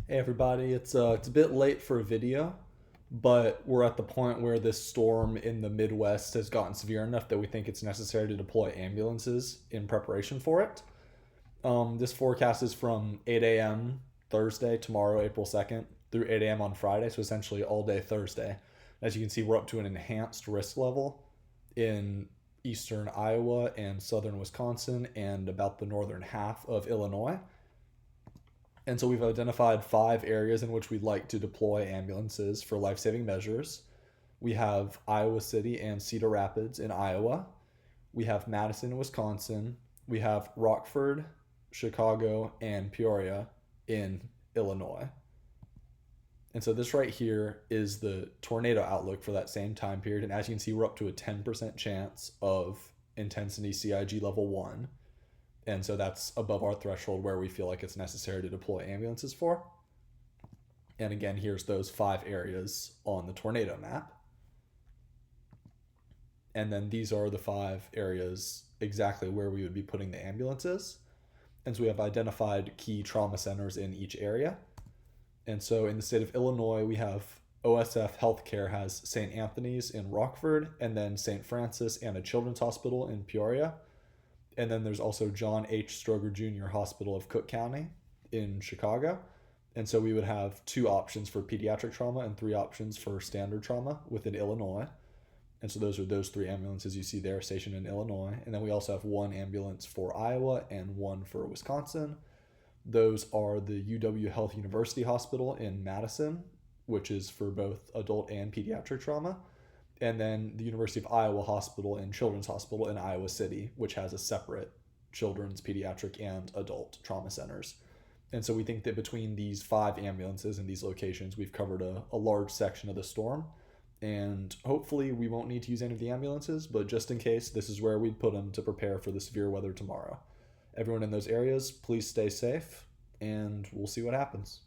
Hey everybody, it's a bit late for a video, but we're at the point where this storm in the Midwest has gotten severe enough that we think it's necessary to deploy ambulances in preparation for it. This forecast is from 8 a.m. Thursday, tomorrow, April 2nd, through 8 a.m. on Friday, so essentially all day Thursday. As you can see, we're up to an enhanced risk level in eastern Iowa and southern Wisconsin and about the northern half of Illinois. And so we've identified 5 areas in which we'd like to deploy ambulances for life saving measures. We have Iowa City and Cedar Rapids in Iowa. We have Madison, Wisconsin. We have Rockford, Chicago, and Peoria in Illinois. And so this right here is the tornado outlook for that same time period. And as you can see, we're up to a 10% chance of intensity CIG level 1. And so that's above our threshold where we feel like it's necessary to deploy ambulances for. And again, here's those 5 areas on the tornado map. And then these are the 5 areas exactly where we would be putting the ambulances. And so we have identified key trauma centers in each area. And so in the state of Illinois, we have OSF Healthcare has St. Anthony's in Rockford, and then St. Francis and a children's hospital in Peoria. And then there's also John H. Stroger Jr. Hospital of Cook County in Chicago. And so we would have 2 options for pediatric trauma and 3 options for standard trauma within Illinois. And so those are those 3 ambulances you see there stationed in Illinois. And then we also have 1 ambulance for Iowa and 1 for Wisconsin. Those are the UW Health University Hospital in Madison, which is for both adult and pediatric trauma, and then the University of Iowa Hospital and Children's Hospital in Iowa City, which has a separate children's, pediatric, and adult trauma centers. And so we think that between these 5 ambulances in these locations, we've covered a large section of the storm. And hopefully we won't need to use any of the ambulances, but just in case, this is where we'd put them to prepare for the severe weather tomorrow. Everyone in those areas, please stay safe, and we'll see what happens.